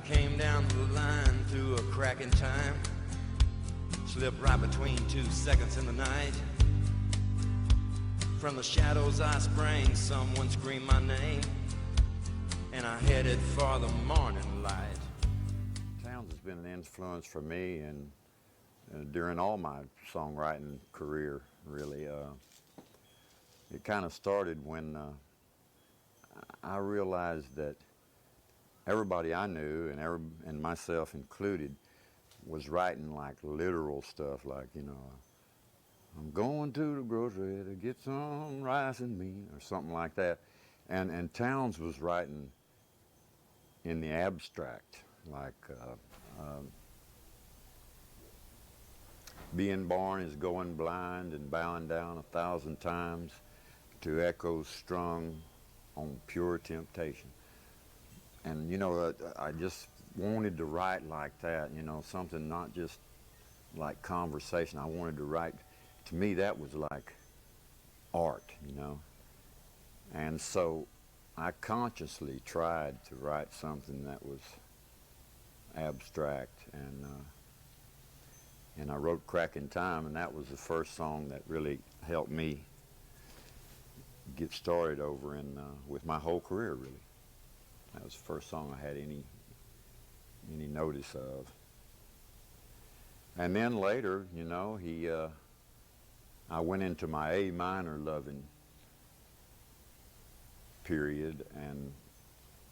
I came down the line through a crack in time, slipped right between 2 seconds in the night. From the shadows I sprang, someone screamed my name, and I headed for the morning light. Townes has been an influence for me and during all my songwriting career, really. It kind of started when I realized that everybody I knew, and myself included, was writing like literal stuff, like, you know, I'm going to the grocery to get some rice and meat, or something like that. And Townes was writing in the abstract, like being born is going blind and bowing down 1,000 times to echoes strung on pure temptation. And, you know, I just wanted to write like that, you know, something not just like conversation. I wanted to write, to me that was like art, you know. And so I consciously tried to write something that was abstract, and I wrote Crack in Time, and that was the first song that really helped me get started over with my whole career, really. That was the first song I had any notice of. And then later, you know, I went into my A minor loving period, and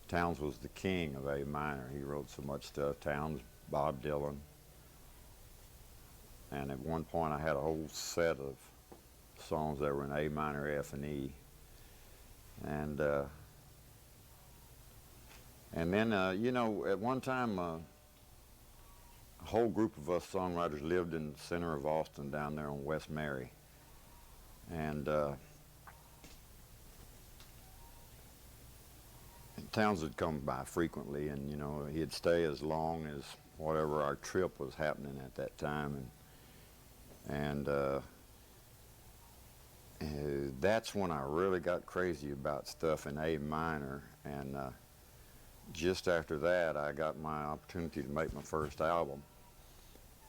Townes was the king of A minor. He wrote so much stuff. Townes, Bob Dylan. And at one point I had a whole set of songs that were in A minor, F, and E. And then, you know, at one time, a whole group of us songwriters lived in the center of Austin down there on West Mary. And Townes would come by frequently, and, you know, he'd stay as long as whatever our trip was happening at that time. And that's when I really got crazy about stuff in A minor. And just after that, I got my opportunity to make my first album,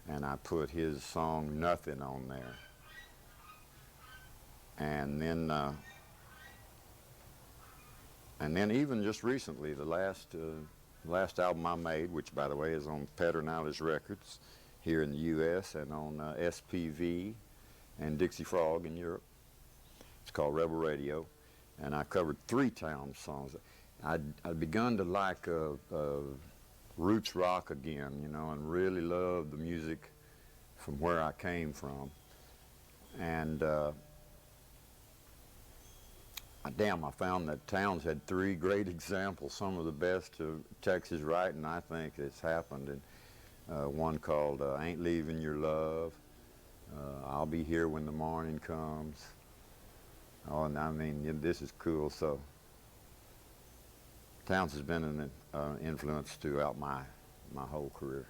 and I put his song Nothing on there. And then even just recently, the last album I made, which by the way is on Pedernales Records here in the U.S. and on SPV and Dixie Frog in Europe. It's called Rebel Radio, and I covered 3 Townes songs. I'd begun to like roots rock again, you know, and really love the music from where I came from. And damn, I found that Townes had 3 great examples, some of the best of Texas writing I think that's happened. And one called Ain't Leaving Your Love, I'll Be Here When the Morning Comes. Oh, and I mean, this is cool. So Townes has been an influence throughout my whole career.